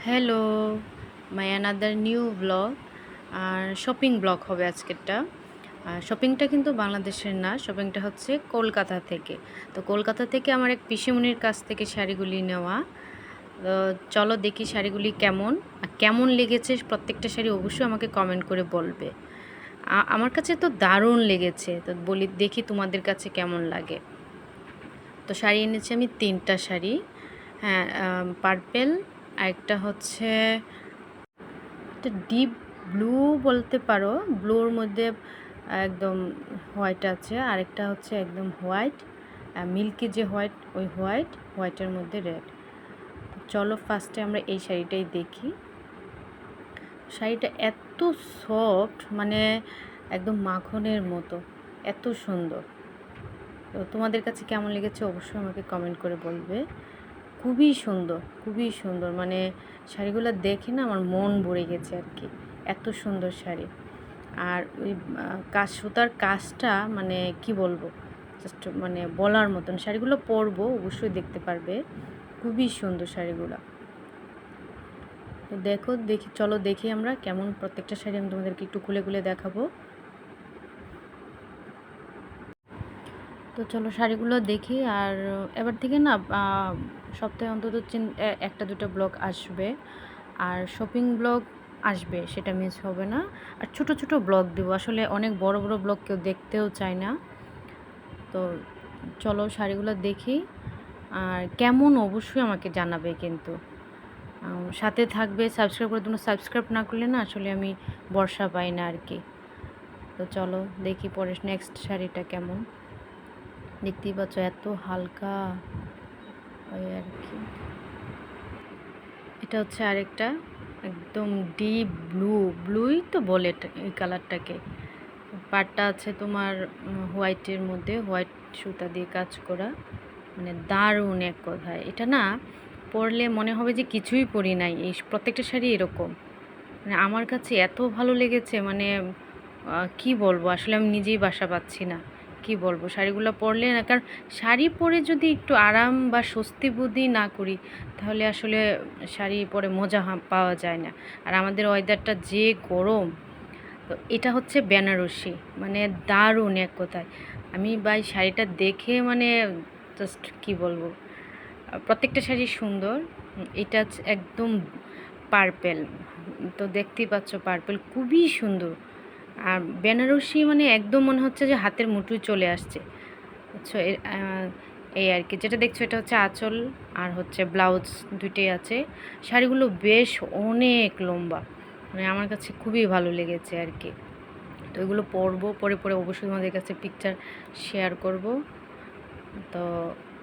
Hello, my another new blog. আর shopping blog হবে আজকেরটা। আর শপিংটা কিন্তু বাংলাদেশের না, শপিংটা হচ্ছে কলকাতা থেকে। তো কলকাতা থেকে আমার এক পিসিমণির কাছ থেকে শাড়িগুলি নেওয়া। তো চলো দেখি শাড়িগুলি কেমন, আর কেমন লেগেছে প্রত্যেকটা শাড়ি অবশ্যই আমাকে কমেন্ট করে বলবে। আমার কাছে তো দারুণ লেগেছে, তো বলি দেখি তোমাদের কাছে কেমন লাগে। তো শাড়ি এনেছি আমি 3টা শাড়ি। হ্যাঁ, পার্পেল, আরেকটা হচ্ছে একটা ডিপ ব্লু বলতে পারো, ব্লুর মধ্যে একদম হোয়াইট আছে, আরেকটা হচ্ছে একদম হোয়াইট, মিল্কি যে হোয়াইট, ওই হোয়াইটের মধ্যে রেড। চলো ফার্স্টে আমরা এই শাড়িটাই দেখি। শাড়িটা এত সফট, মানে একদম মাখনের মতো, এত সুন্দর। তো তোমাদের কাছে কেমন লেগেছে অবশ্যই আমাকে কমেন্ট করে বলবে। খুবই সুন্দর, খুবই সুন্দর, মানে শাড়িগুলো দেখে না আমার মন ভরে গেছে আর কি, এত সুন্দর শাড়ি। আর ওই সুতার কাজটা মানে কি বলবো, জাস্ট মানে বলার মতন। শাড়িগুলো পরবো অবশ্যই দেখতে পারবে, খুবই সুন্দর শাড়িগুলো। তো চলো দেখি আমরা কেমন, প্রত্যেকটা শাড়ি আমি তোমাদেরকে একটু খুলে খুলে দেখাবো। তো চলো শাড়িগুলো দেখি। আর এবার থেকে না সপ্তাহে অন্তত একটা দুটো ব্লগ আসবে, আর শপিং ব্লগ আসবে, সেটা মিস হবে না। আর ছোট ছোট ব্লগ দেবো, আসলে অনেক বড় বড় ব্লগ কেউ দেখতেও চায় না। তো চলো শাড়িগুলো দেখি, আর কেমন অবশ্যই আমাকে জানাবে কিন্তু। সাথে থাকবে, সাবস্ক্রাইব করে তোমরা সাবস্ক্রাইব না করলে না আসলে আমি ভরসা পাই না আর কি। তো চলো দেখি পরে নেক্সট শাড়িটা কেমন। দেখতেই পাচ্ছ এত হালকা, ওই আর কি। এটা হচ্ছে আরেকটা একদম ডিপ ব্লুই তো বলে এই কালারটাকে। পাড়টা আছে তোমার হোয়াইটের মধ্যে, হোয়াইট সুতা দিয়ে কাজ করা, মানে দারুণ এক কথায়। এটা না পরলে মনে হবে যে কিছুই পরি নাই, এই প্রত্যেকটা শাড়ি এরকম। মানে আমার কাছে এত ভালো লেগেছে, মানে কি বলবো, আসলে আমি নিজেই বাসা পাচ্ছি না। কি বলবো, শাড়িগুলো পরলে না, কারণ শাড়ি পরে যদি একটু আরাম বা স্বস্তি বোধই না করি, তাহলে আসলে শাড়ি পরে মজা পাওয়া যায় না। আর আমাদের ওয়েদারটা যে গরম, তো এটা হচ্ছে বেনারসি, মানে দারুণ এক কথায়। আমি বাই শাড়িটা দেখে মানে জাস্ট কি বলবো, প্রত্যেকটা শাড়ি সুন্দর। এটা একদম পার্পেল, তো দেখতেই পাচ্ছ পার্পেল খুবই সুন্দর। আর বেনারসি মানে একদম মনে হচ্ছে যে হাতের মুঠোয় চলে আসছে, বুঝছো। এই আর কি, যেটা দেখছো এটা হচ্ছে আঁচল, আর হচ্ছে ব্লাউজ, দুইটাই আছে। শাড়িগুলো বেশ অনেক লম্বা, মানে আমার কাছে খুবই ভালো লেগেছে আর কি। তো এগুলো পরবো, পরে পরে অবশ্যই তোমাদের কাছে পিকচার শেয়ার করব। তো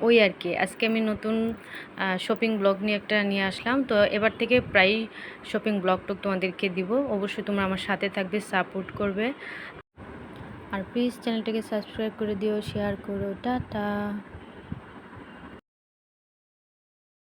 ওই আর কি, আজকে আমি নতুন শপিং ব্লগ নিয়ে আসলাম। তো এবার থেকে প্রায়ই শপিং ব্লগ টক তোমাদেরকে দিব, অবশ্যই তোমরা আমার সাথে থাকবে, সাপোর্ট করবে। আর প্লিজ চ্যানেলটাকে সাবস্ক্রাইব করে দিও, শেয়ার করো। টাটা।